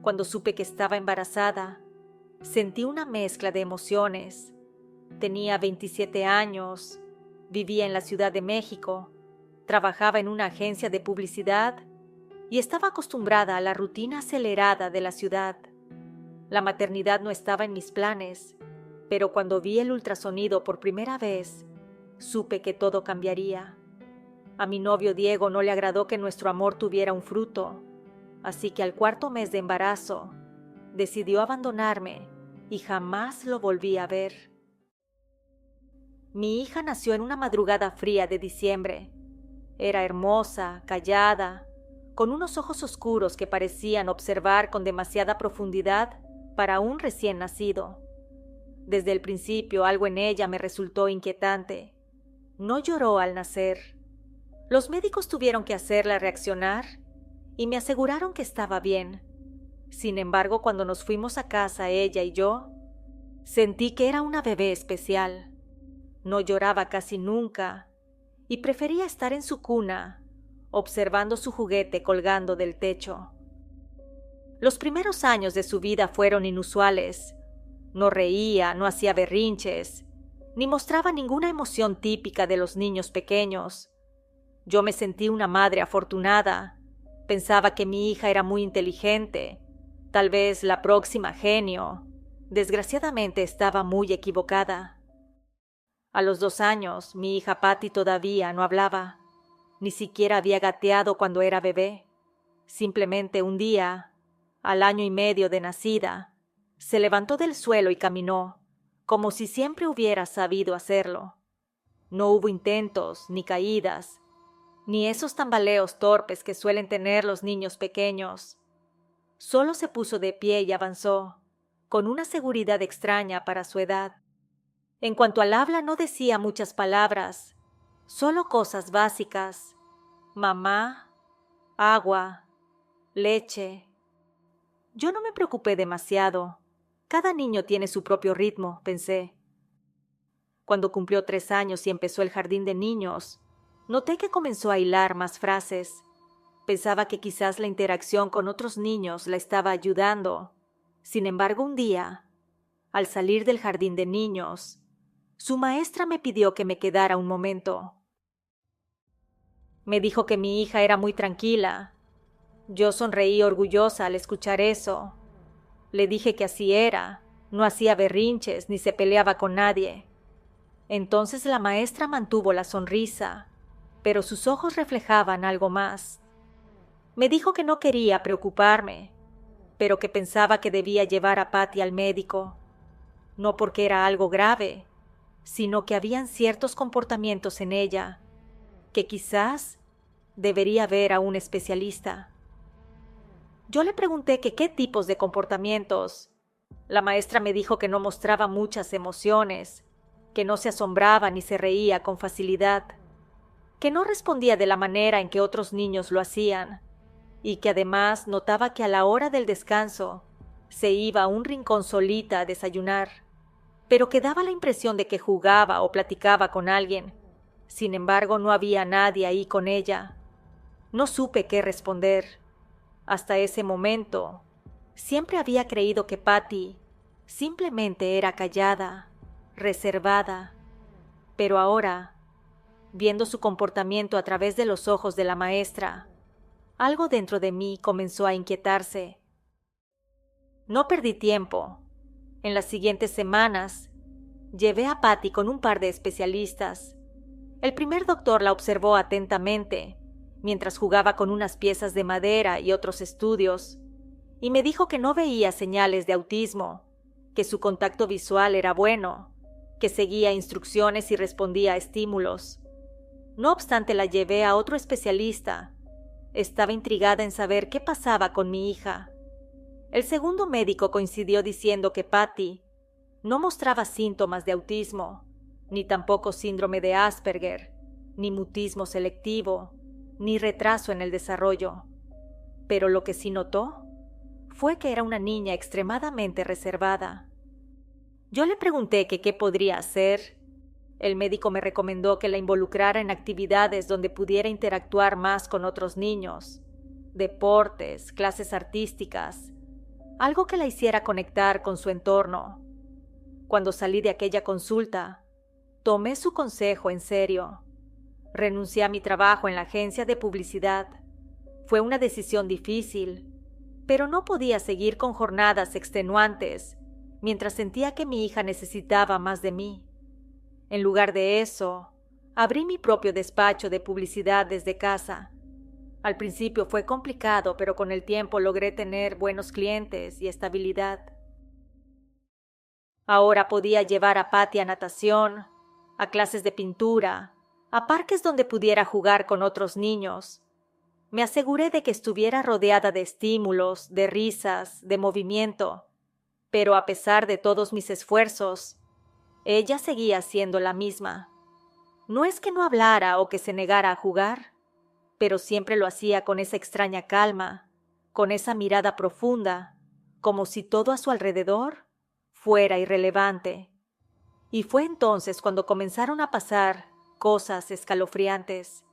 Cuando supe que estaba embarazada, sentí una mezcla de emociones. Tenía 27 años, vivía en la Ciudad de México, trabajaba en una agencia de publicidad y estaba acostumbrada a la rutina acelerada de la ciudad. La maternidad no estaba en mis planes, pero cuando vi el ultrasonido por primera vez, supe que todo cambiaría. A mi novio Diego no le agradó que nuestro amor tuviera un fruto, así que al 4.º mes de embarazo, decidió abandonarme y jamás lo volví a ver. Mi hija nació en una madrugada fría de diciembre. Era hermosa, callada, con unos ojos oscuros que parecían observar con demasiada profundidad para un recién nacido. Desde el principio algo en ella me resultó inquietante. No lloró al nacer. Los médicos tuvieron que hacerla reaccionar y me aseguraron que estaba bien. Sin embargo, cuando nos fuimos a casa ella y yo, sentí que era una bebé especial. No lloraba casi nunca y prefería estar en su cuna, observando su juguete colgando del techo. Los primeros años de su vida fueron inusuales. No reía, no hacía berrinches, ni mostraba ninguna emoción típica de los niños pequeños. Yo me sentí una madre afortunada. Pensaba que mi hija era muy inteligente, tal vez la próxima genio. Desgraciadamente estaba muy equivocada. A los 2 años, mi hija Patty todavía no hablaba. Ni siquiera había gateado cuando era bebé. Simplemente un día, al 1.5 años de nacida, se levantó del suelo y caminó, como si siempre hubiera sabido hacerlo. No hubo intentos, ni caídas, ni esos tambaleos torpes que suelen tener los niños pequeños. Solo se puso de pie y avanzó, con una seguridad extraña para su edad. En cuanto al habla, no decía muchas palabras, solo cosas básicas: mamá, agua, leche. Yo no me preocupé demasiado. Cada niño tiene su propio ritmo, pensé. Cuando cumplió 3 años y empezó el jardín de niños, noté que comenzó a hilar más frases. Pensaba que quizás la interacción con otros niños la estaba ayudando. Sin embargo, un día, al salir del jardín de niños, su maestra me pidió que me quedara un momento. Me dijo que mi hija era muy tranquila. Yo sonreí orgullosa al escuchar eso. Le dije que así era, no hacía berrinches ni se peleaba con nadie. Entonces la maestra mantuvo la sonrisa, pero sus ojos reflejaban algo más. Me dijo que no quería preocuparme, pero que pensaba que debía llevar a Patty al médico, no porque era algo grave, sino que habían ciertos comportamientos en ella que quizás debería ver a un especialista. Yo le pregunté que qué tipos de comportamientos. La maestra me dijo que no mostraba muchas emociones, que no se asombraba ni se reía con facilidad, que no respondía de la manera en que otros niños lo hacían, y que además notaba que a la hora del descanso se iba a un rincón solita a desayunar, pero que daba la impresión de que jugaba o platicaba con alguien. Sin embargo, no había nadie ahí con ella. No supe qué responder. Hasta ese momento, siempre había creído que Patty simplemente era callada, reservada, pero ahora, viendo su comportamiento a través de los ojos de la maestra, algo dentro de mí comenzó a inquietarse. No perdí tiempo. En las siguientes semanas, llevé a Patty con un par de especialistas. El primer doctor la observó atentamente, mientras jugaba con unas piezas de madera y otros estudios, y me dijo que no veía señales de autismo, que su contacto visual era bueno, que seguía instrucciones y respondía a estímulos. No obstante, la llevé a otro especialista. Estaba intrigada en saber qué pasaba con mi hija. El segundo médico coincidió diciendo que Patty no mostraba síntomas de autismo, ni tampoco síndrome de Asperger, ni mutismo selectivo, ni retraso en el desarrollo. Pero lo que sí notó fue que era una niña extremadamente reservada. Yo le pregunté que qué podría hacer. El médico me recomendó que la involucrara en actividades donde pudiera interactuar más con otros niños, deportes, clases artísticas. algo que la hiciera conectar con su entorno. Cuando salí de aquella consulta, tomé su consejo en serio. Renuncié a mi trabajo en la agencia de publicidad. Fue una decisión difícil, pero no podía seguir con jornadas extenuantes mientras sentía que mi hija necesitaba más de mí. En lugar de eso, abrí mi propio despacho de publicidad desde casa. Al principio fue complicado, pero con el tiempo logré tener buenos clientes y estabilidad. Ahora podía llevar a Patty a natación, a clases de pintura, a parques donde pudiera jugar con otros niños. Me aseguré de que estuviera rodeada de estímulos, de risas, de movimiento, pero a pesar de todos mis esfuerzos, ella seguía siendo la misma. No es que no hablara o que se negara a jugar, pero siempre lo hacía con esa extraña calma, con esa mirada profunda, como si todo a su alrededor fuera irrelevante. Y fue entonces cuando comenzaron a pasar cosas escalofriantes.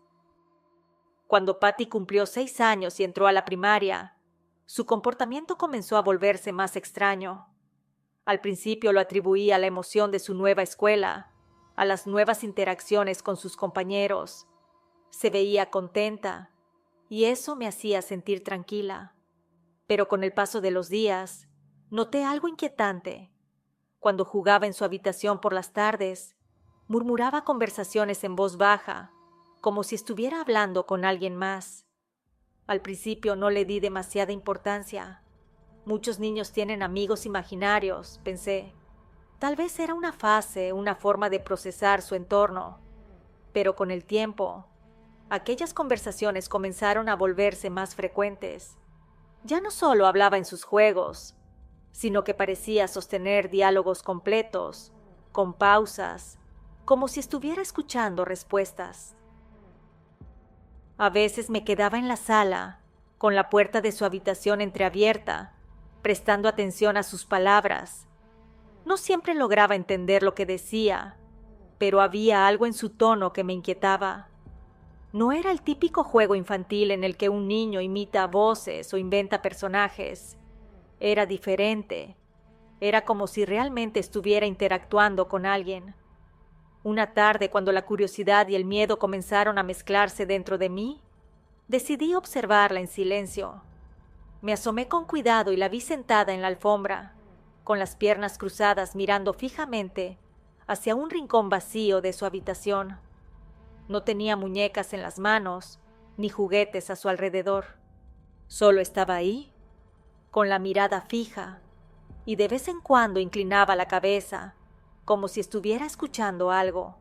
Cuando Patty cumplió 6 años y entró a la primaria, su comportamiento comenzó a volverse más extraño. Al principio lo atribuía a la emoción de su nueva escuela, a las nuevas interacciones con sus compañeros. Se veía contenta, y eso me hacía sentir tranquila. Pero con el paso de los días, noté algo inquietante. Cuando jugaba en su habitación por las tardes, murmuraba conversaciones en voz baja, como si estuviera hablando con alguien más. Al principio no le di demasiada importancia. Muchos niños tienen amigos imaginarios, pensé. Tal vez era una fase, una forma de procesar su entorno. Pero con el tiempo, aquellas conversaciones comenzaron a volverse más frecuentes. Ya no solo hablaba en sus juegos, sino que parecía sostener diálogos completos, con pausas, como si estuviera escuchando respuestas. A veces me quedaba en la sala, con la puerta de su habitación entreabierta, prestando atención a sus palabras. No siempre lograba entender lo que decía, pero había algo en su tono que me inquietaba. No era el típico juego infantil en el que un niño imita voces o inventa personajes. Era diferente. Era como si realmente estuviera interactuando con alguien. Una tarde, cuando la curiosidad y el miedo comenzaron a mezclarse dentro de mí, decidí observarla en silencio. Me asomé con cuidado y la vi sentada en la alfombra, con las piernas cruzadas mirando fijamente hacia un rincón vacío de su habitación. No tenía muñecas en las manos, ni juguetes a su alrededor. Solo estaba ahí, con la mirada fija, y de vez en cuando inclinaba la cabeza, como si estuviera escuchando algo.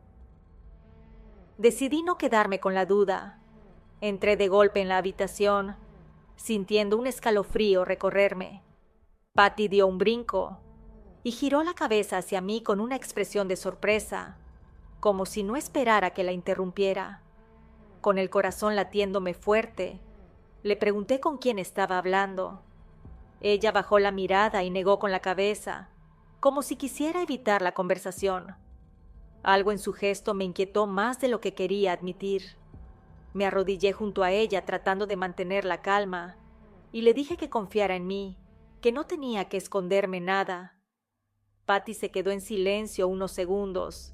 Decidí no quedarme con la duda. Entré de golpe en la habitación, sintiendo un escalofrío recorrerme. Patty dio un brinco y giró la cabeza hacia mí con una expresión de sorpresa, como si no esperara que la interrumpiera. Con el corazón latiéndome fuerte, le pregunté con quién estaba hablando. Ella bajó la mirada y negó con la cabeza, como si quisiera evitar la conversación. Algo en su gesto me inquietó más de lo que quería admitir. Me arrodillé junto a ella tratando de mantener la calma, y le dije que confiara en mí, que no tenía que esconderme nada. Patty se quedó en silencio unos segundos.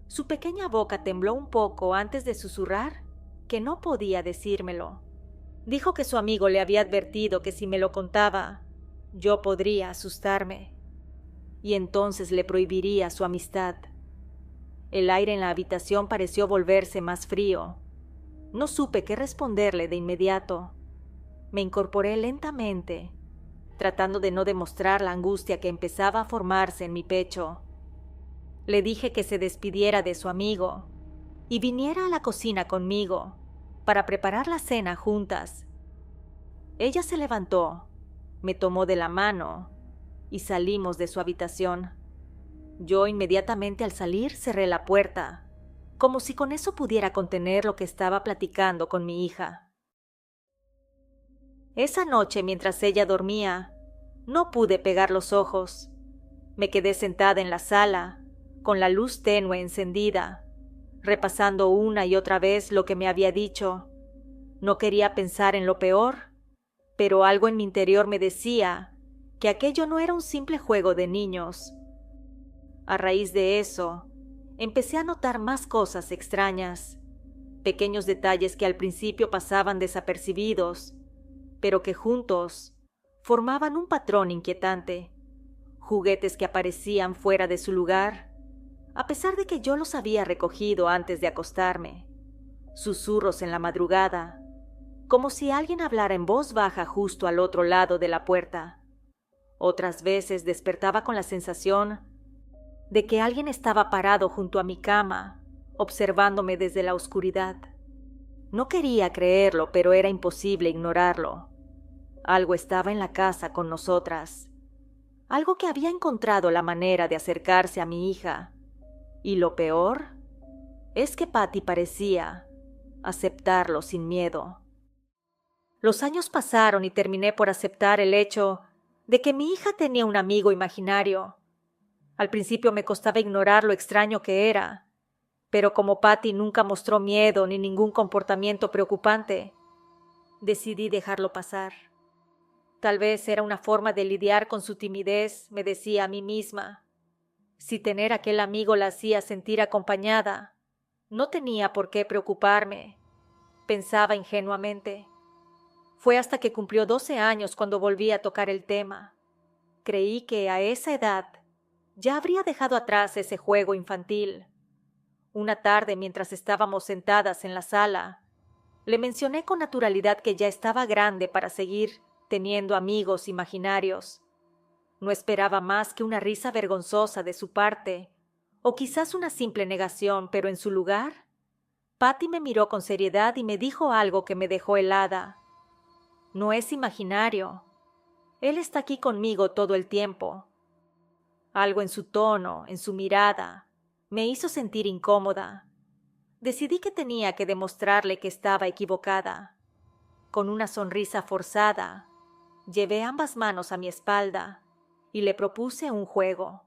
Su pequeña boca tembló un poco antes de susurrar que no podía decírmelo. Dijo que su amigo le había advertido que si me lo contaba, yo podría asustarme, y entonces le prohibiría su amistad. El aire en la habitación pareció volverse más frío. No supe qué responderle de inmediato. Me incorporé lentamente, tratando de no demostrar la angustia que empezaba a formarse en mi pecho. Le dije que se despidiera de su amigo y viniera a la cocina conmigo para preparar la cena juntas. Ella se levantó, me tomó de la mano y salimos de su habitación. Yo inmediatamente al salir cerré la puerta, como si con eso pudiera contener lo que estaba platicando con mi hija. Esa noche, mientras ella dormía, no pude pegar los ojos. Me quedé sentada en la sala, con la luz tenue encendida, repasando una y otra vez lo que me había dicho. No quería pensar en lo peor, pero algo en mi interior me decía que aquello no era un simple juego de niños. A raíz de eso, empecé a notar más cosas extrañas, pequeños detalles que al principio pasaban desapercibidos, pero que juntos formaban un patrón inquietante. Juguetes que aparecían fuera de su lugar, a pesar de que yo los había recogido antes de acostarme. Susurros en la madrugada, como si alguien hablara en voz baja justo al otro lado de la puerta. Otras veces despertaba con la sensación de que alguien estaba parado junto a mi cama, observándome desde la oscuridad. No quería creerlo, pero era imposible ignorarlo. Algo estaba en la casa con nosotras. Algo que había encontrado la manera de acercarse a mi hija. Y lo peor es que Patty parecía aceptarlo sin miedo. Los años pasaron y terminé por aceptar el hecho de que mi hija tenía un amigo imaginario. Al principio me costaba ignorar lo extraño que era, pero como Patty nunca mostró miedo ni ningún comportamiento preocupante, decidí dejarlo pasar. Tal vez era una forma de lidiar con su timidez, me decía a mí misma. Si tener aquel amigo la hacía sentir acompañada, no tenía por qué preocuparme, pensaba ingenuamente. Fue hasta que cumplió 12 años cuando volví a tocar el tema. Creí que a esa edad ya habría dejado atrás ese juego infantil. Una tarde, mientras estábamos sentadas en la sala, le mencioné con naturalidad que ya estaba grande para seguir teniendo amigos imaginarios. No esperaba más que una risa vergonzosa de su parte, o quizás una simple negación, pero en su lugar, Patty me miró con seriedad y me dijo algo que me dejó helada. No es imaginario. Él está aquí conmigo todo el tiempo. Algo en su tono, en su mirada, me hizo sentir incómoda. Decidí que tenía que demostrarle que estaba equivocada. Con una sonrisa forzada, llevé ambas manos a mi espalda y le propuse un juego.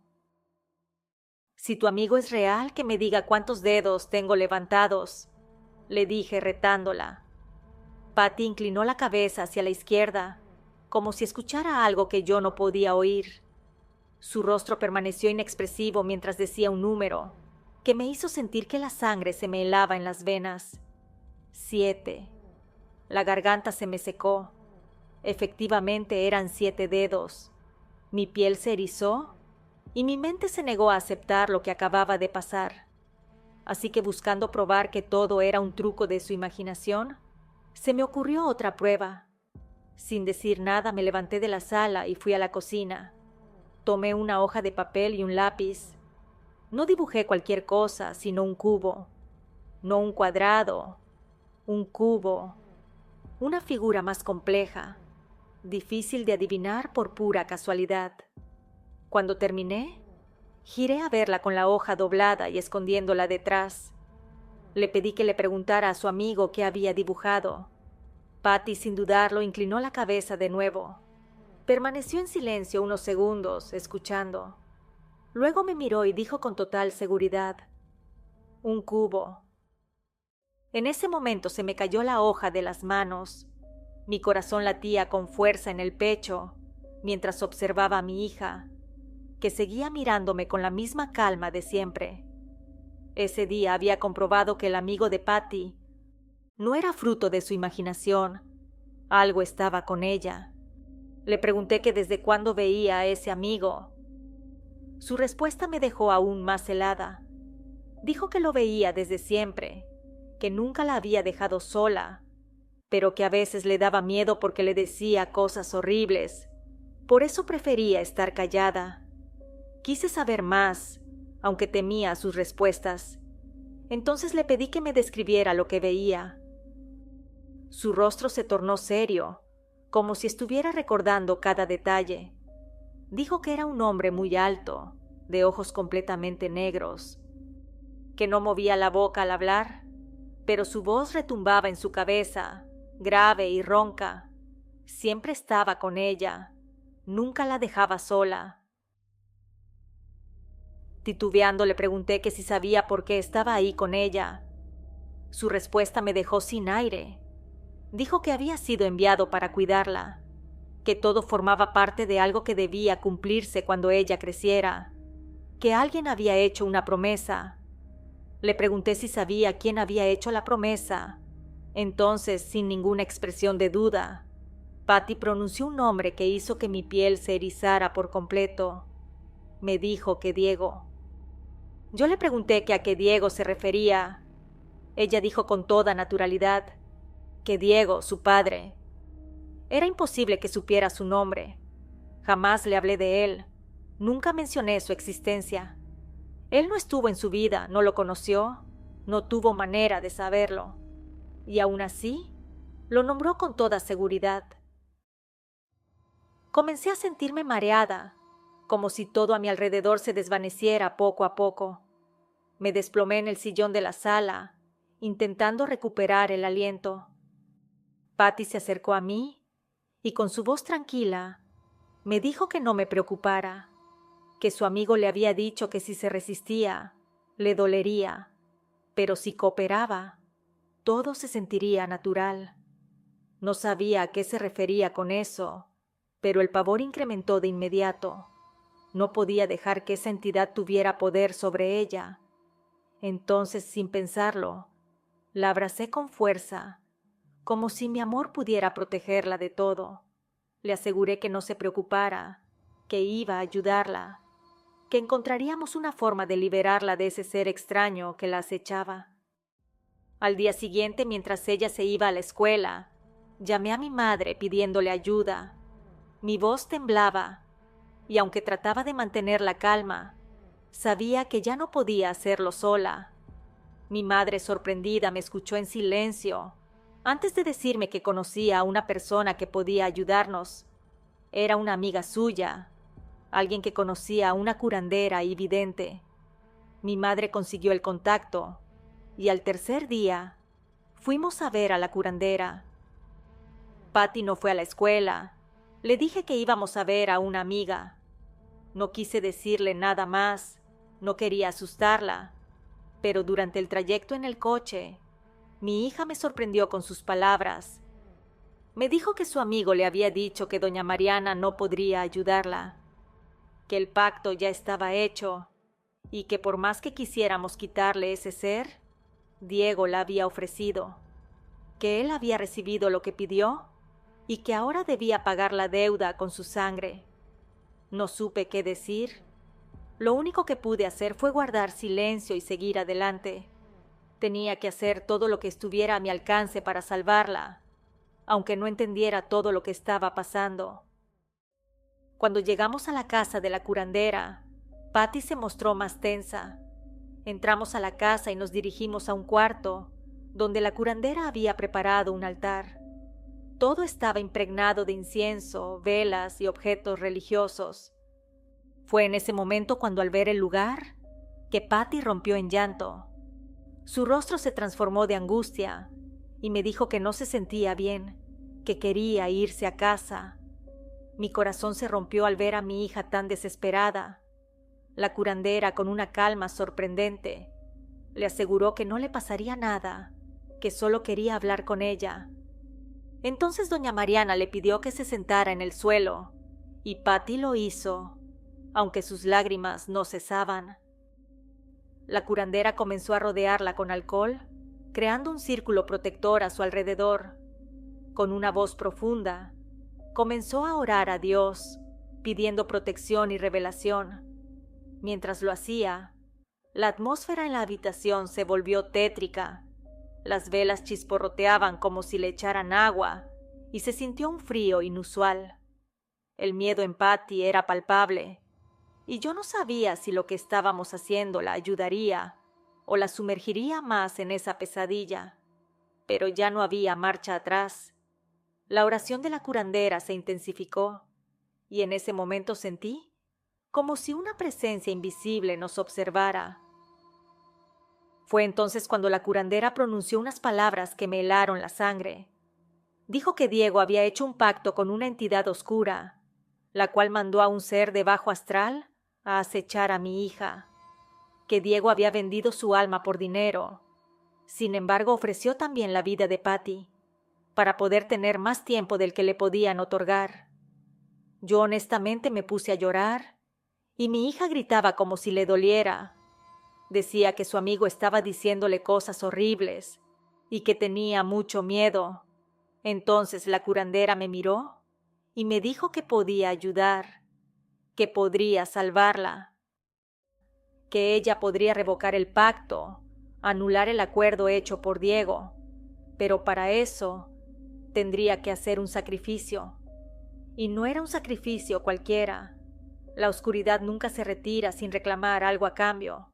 Si tu amigo es real, que me diga cuántos dedos tengo levantados, le dije retándola. Patty inclinó la cabeza hacia la izquierda, como si escuchara algo que yo no podía oír. Su rostro permaneció inexpresivo mientras decía un número, que me hizo sentir que la sangre se me helaba en las venas. 7. La garganta se me secó. Efectivamente eran 7 dedos. Mi piel se erizó y mi mente se negó a aceptar lo que acababa de pasar. Así que buscando probar que todo era un truco de su imaginación, se me ocurrió otra prueba. Sin decir nada me levanté de la sala y fui a la cocina. Tomé una hoja de papel y un lápiz. No dibujé cualquier cosa, sino un cubo. No un cuadrado, un cubo. Una figura más compleja, difícil de adivinar por pura casualidad. Cuando terminé, giré a verla con la hoja doblada y escondiéndola detrás. Le pedí que le preguntara a su amigo qué había dibujado. Patty, sin dudarlo, inclinó la cabeza de nuevo. Permaneció en silencio unos segundos, escuchando. Luego me miró y dijo con total seguridad: un cubo. En ese momento se me cayó la hoja de las manos. Mi corazón latía con fuerza en el pecho mientras observaba a mi hija, que seguía mirándome con la misma calma de siempre. Ese día había comprobado que el amigo de Patty no era fruto de su imaginación. Algo estaba con ella. Le pregunté que desde cuándo veía a ese amigo. Su respuesta me dejó aún más helada. Dijo que lo veía desde siempre, que nunca la había dejado sola, pero que a veces le daba miedo porque le decía cosas horribles. Por eso prefería estar callada. Quise saber más, aunque temía sus respuestas. Entonces le pedí que me describiera lo que veía. Su rostro se tornó serio, como si estuviera recordando cada detalle. Dijo que era un hombre muy alto, de ojos completamente negros, que no movía la boca al hablar, pero su voz retumbaba en su cabeza, grave y ronca. Siempre estaba con ella, nunca la dejaba sola. Titubeando le pregunté que si sabía por qué estaba ahí con ella. Su respuesta me dejó sin aire. Dijo que había sido enviado para cuidarla, que todo formaba parte de algo que debía cumplirse cuando ella creciera, que alguien había hecho una promesa. Le pregunté si sabía quién había hecho la promesa. Entonces, sin ninguna expresión de duda, Patty pronunció un nombre que hizo que mi piel se erizara por completo. Me dijo que Diego. Yo le pregunté que a qué Diego se refería. Ella dijo con toda naturalidad que Diego, su padre. Era imposible que supiera su nombre. Jamás le hablé de él. Nunca mencioné su existencia. Él no estuvo en su vida, no lo conoció, no tuvo manera de saberlo. Y aún así, lo nombró con toda seguridad. Comencé a sentirme mareada, como si todo a mi alrededor se desvaneciera poco a poco. Me desplomé en el sillón de la sala, intentando recuperar el aliento. Patty se acercó a mí y con su voz tranquila me dijo que no me preocupara, que su amigo le había dicho que si se resistía, le dolería, pero si cooperaba, todo se sentiría natural. No sabía a qué se refería con eso, pero el pavor incrementó de inmediato. No podía dejar que esa entidad tuviera poder sobre ella. Entonces, sin pensarlo, la abracé con fuerza, como si mi amor pudiera protegerla de todo. Le aseguré que no se preocupara, que iba a ayudarla, que encontraríamos una forma de liberarla de ese ser extraño que la acechaba. Al día siguiente, mientras ella se iba a la escuela, llamé a mi madre pidiéndole ayuda. Mi voz temblaba, y aunque trataba de mantener la calma, sabía que ya no podía hacerlo sola. Mi madre, sorprendida, me escuchó en silencio, antes de decirme que conocía a una persona que podía ayudarnos. Era una amiga suya, alguien que conocía a una curandera y vidente. Mi madre consiguió el contacto, y al tercer día, fuimos a ver a la curandera. Patty no fue a la escuela. Le dije que íbamos a ver a una amiga. No quise decirle nada más, no quería asustarla, pero durante el trayecto en el coche, mi hija me sorprendió con sus palabras. Me dijo que su amigo le había dicho que doña Mariana no podría ayudarla, que el pacto ya estaba hecho y que por más que quisiéramos quitarle ese ser, Diego la había ofrecido, que él había recibido lo que pidió y que ahora debía pagar la deuda con su sangre. No supe qué decir. Lo único que pude hacer fue guardar silencio y seguir adelante. Tenía que hacer todo lo que estuviera a mi alcance para salvarla, aunque no entendiera todo lo que estaba pasando. Cuando llegamos a la casa de la curandera, Patty se mostró más tensa. Entramos a la casa y nos dirigimos a un cuarto, donde la curandera había preparado un altar. Todo estaba impregnado de incienso, velas y objetos religiosos. Fue en ese momento cuando, al ver el lugar, que Patty rompió en llanto. Su rostro se transformó de angustia y me dijo que no se sentía bien, que quería irse a casa. Mi corazón se rompió al ver a mi hija tan desesperada. La curandera, con una calma sorprendente, le aseguró que no le pasaría nada, que solo quería hablar con ella. Entonces doña Mariana le pidió que se sentara en el suelo, y Patty lo hizo, aunque sus lágrimas no cesaban. La curandera comenzó a rodearla con alcohol, creando un círculo protector a su alrededor. Con una voz profunda, comenzó a orar a Dios, pidiendo protección y revelación. Mientras lo hacía, la atmósfera en la habitación se volvió tétrica. Las velas chisporroteaban como si le echaran agua, y se sintió un frío inusual. El miedo en Patty era palpable, y yo no sabía si lo que estábamos haciendo la ayudaría o la sumergiría más en esa pesadilla. Pero ya no había marcha atrás. La oración de la curandera se intensificó, y en ese momento sentí como si una presencia invisible nos observara. Fue entonces cuando la curandera pronunció unas palabras que me helaron la sangre. Dijo que Diego había hecho un pacto con una entidad oscura, la cual mandó a un ser de bajo astral a acechar a mi hija, que Diego había vendido su alma por dinero. Sin embargo, ofreció también la vida de Patty, para poder tener más tiempo del que le podían otorgar. Yo honestamente me puse a llorar y mi hija gritaba como si le doliera. Decía que su amigo estaba diciéndole cosas horribles y que tenía mucho miedo. Entonces la curandera me miró y me dijo que podía ayudar, que podría salvarla, que ella podría revocar el pacto, anular el acuerdo hecho por Diego, pero para eso tendría que hacer un sacrificio. Y no era un sacrificio cualquiera. La oscuridad nunca se retira sin reclamar algo a cambio.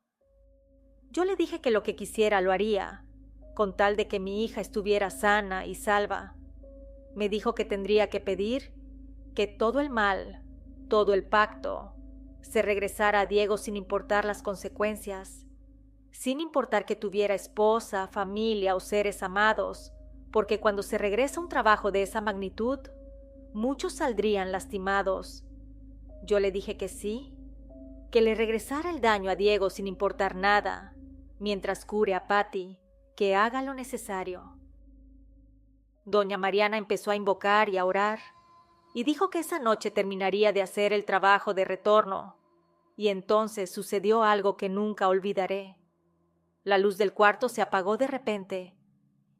Yo le dije que lo que quisiera lo haría, con tal de que mi hija estuviera sana y salva. Me dijo que tendría que pedir que todo el mal, todo el pacto, se regresara a Diego sin importar las consecuencias, sin importar que tuviera esposa, familia o seres amados, porque cuando se regresa un trabajo de esa magnitud, muchos saldrían lastimados. Yo le dije que sí, que le regresara el daño a Diego sin importar nada, mientras cure a Patty, que haga lo necesario. Doña Mariana empezó a invocar y a orar, y dijo que esa noche terminaría de hacer el trabajo de retorno, y entonces sucedió algo que nunca olvidaré. La luz del cuarto se apagó de repente,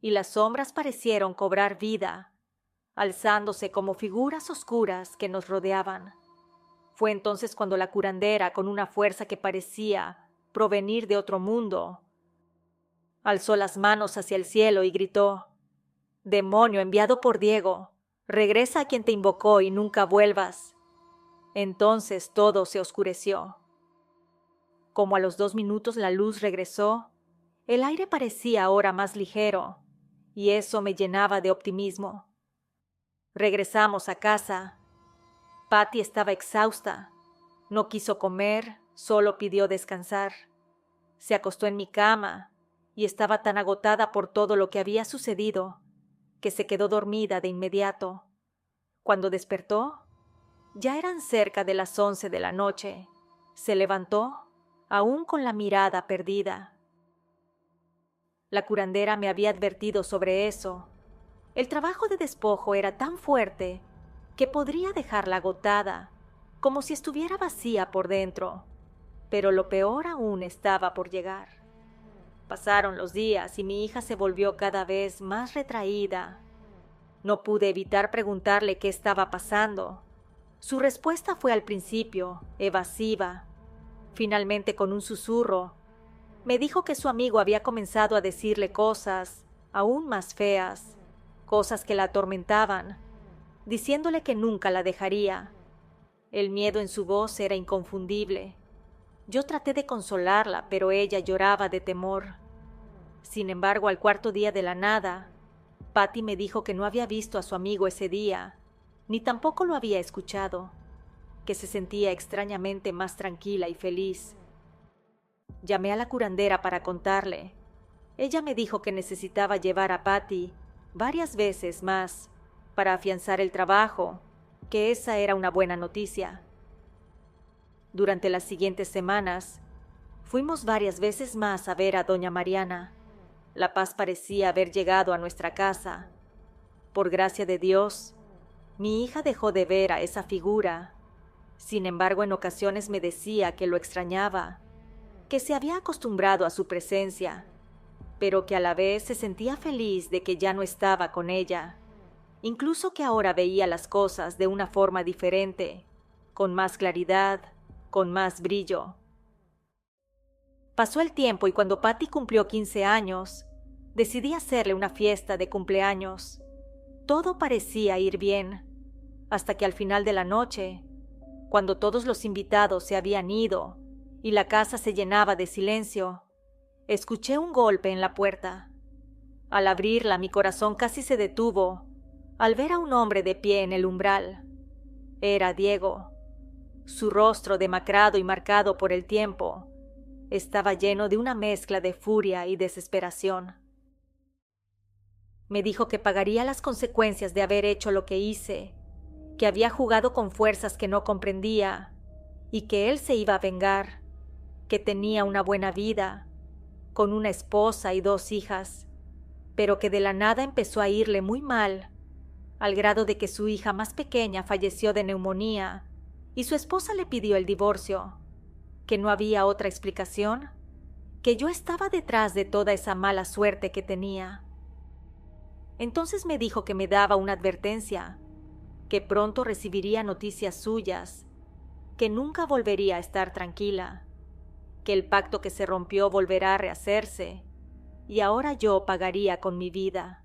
y las sombras parecieron cobrar vida, alzándose como figuras oscuras que nos rodeaban. Fue entonces cuando la curandera, con una fuerza que parecía provenir de otro mundo, alzó las manos hacia el cielo y gritó: «Demonio enviado por Diego, regresa a quien te invocó y nunca vuelvas». Entonces todo se oscureció. Como a los 2 minutos la luz regresó, el aire parecía ahora más ligero, y eso me llenaba de optimismo. Regresamos a casa. Patty estaba exhausta. No quiso comer, solo pidió descansar. Se acostó en mi cama y estaba tan agotada por todo lo que había sucedido que se quedó dormida de inmediato. Cuando despertó, ya eran cerca de las 11 de la noche. Se levantó, aún con la mirada perdida. La curandera me había advertido sobre eso. El trabajo de despojo era tan fuerte que podría dejarla agotada, como si estuviera vacía por dentro. Pero lo peor aún estaba por llegar. Pasaron los días y mi hija se volvió cada vez más retraída. No pude evitar preguntarle qué estaba pasando. Su respuesta fue al principio evasiva. Finalmente, con un susurro, me dijo que su amigo había comenzado a decirle cosas aún más feas, cosas que la atormentaban, diciéndole que nunca la dejaría. El miedo en su voz era inconfundible. Yo traté de consolarla, pero ella lloraba de temor. Sin embargo, al cuarto día de la nada, Patty me dijo que no había visto a su amigo ese día, ni tampoco lo había escuchado, que se sentía extrañamente más tranquila y feliz. Llamé a la curandera para contarle. Ella me dijo que necesitaba llevar a Patty varias veces más para afianzar el trabajo, que esa era una buena noticia. Durante las siguientes semanas, fuimos varias veces más a ver a doña Mariana. La paz parecía haber llegado a nuestra casa. Por gracia de Dios, mi hija dejó de ver a esa figura. Sin embargo, en ocasiones me decía que lo extrañaba, que se había acostumbrado a su presencia, pero que a la vez se sentía feliz de que ya no estaba con ella, incluso que ahora veía las cosas de una forma diferente, con más claridad, con más brillo. Pasó el tiempo y cuando Patty cumplió 15 años, decidí hacerle una fiesta de cumpleaños. Todo parecía ir bien, hasta que al final de la noche, cuando todos los invitados se habían ido y la casa se llenaba de silencio, escuché un golpe en la puerta. Al abrirla, mi corazón casi se detuvo al ver a un hombre de pie en el umbral. Era Diego. Su rostro, demacrado y marcado por el tiempo, estaba lleno de una mezcla de furia y desesperación. Me dijo que pagaría las consecuencias de haber hecho lo que hice, que había jugado con fuerzas que no comprendía y que él se iba a vengar, que tenía una buena vida, con una esposa y 2 hijas, pero que de la nada empezó a irle muy mal. al grado de que su hija más pequeña falleció de neumonía y su esposa le pidió el divorcio, que no había otra explicación, que yo estaba detrás de toda esa mala suerte que tenía. Entonces me dijo que me daba una advertencia, que pronto recibiría noticias suyas, que nunca volvería a estar tranquila, que el pacto que se rompió volverá a rehacerse, y ahora yo pagaría con mi vida.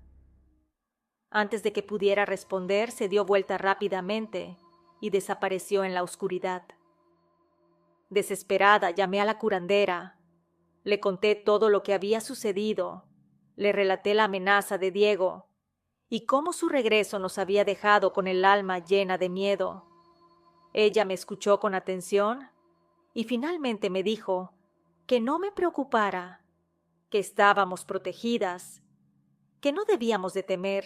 Antes de que pudiera responder, se dio vuelta rápidamente y desapareció en la oscuridad. Desesperada, llamé a la curandera. Le conté todo lo que había sucedido, le relaté la amenaza de Diego y cómo su regreso nos había dejado con el alma llena de miedo. Ella me escuchó con atención y finalmente me dijo que no me preocupara, que estábamos protegidas, que no debíamos de temer.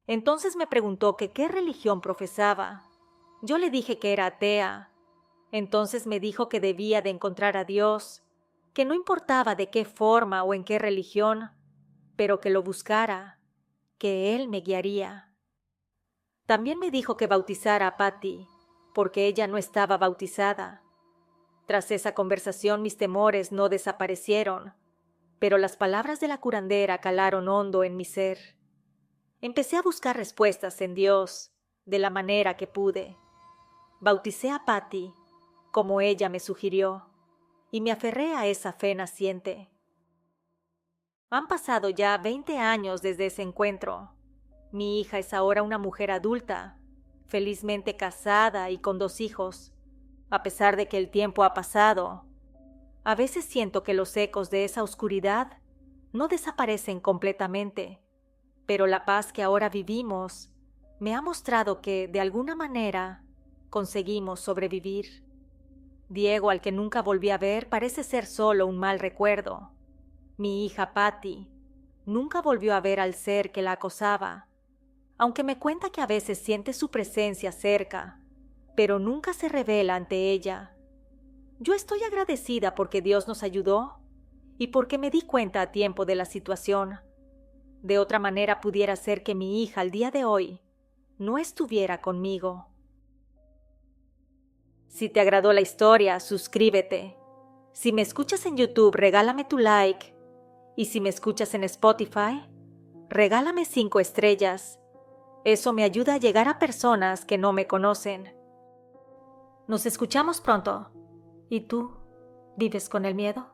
Entonces me preguntó que qué religión profesaba. Yo le dije que era atea. Entonces me dijo que debía de encontrar a Dios, que no importaba de qué forma o en qué religión, pero que lo buscara, que Él me guiaría. También me dijo que bautizara a Patty, porque ella no estaba bautizada. Tras esa conversación mis temores no desaparecieron, pero las palabras de la curandera calaron hondo en mi ser. Empecé a buscar respuestas en Dios, de la manera que pude. Bauticé a Patty, como ella me sugirió, y me aferré a esa fe naciente. Han pasado ya 20 años desde ese encuentro. Mi hija es ahora una mujer adulta, felizmente casada y con 2 hijos. A pesar de que el tiempo ha pasado, a veces siento que los ecos de esa oscuridad no desaparecen completamente, pero la paz que ahora vivimos me ha mostrado que, de alguna manera, conseguimos sobrevivir. Diego, al que nunca volví a ver, parece ser solo un mal recuerdo. Mi hija Patty nunca volvió a ver al ser que la acosaba, aunque me cuenta que a veces siente su presencia cerca, pero nunca se revela ante ella. Yo estoy agradecida porque Dios nos ayudó y porque me di cuenta a tiempo de la situación. De otra manera pudiera ser que mi hija al día de hoy no estuviera conmigo. Si te agradó la historia, suscríbete. Si me escuchas en YouTube, regálame tu like. Y si me escuchas en Spotify, regálame 5 estrellas. Eso me ayuda a llegar a personas que no me conocen. Nos escuchamos pronto. ¿Y tú? ¿Vives con el miedo?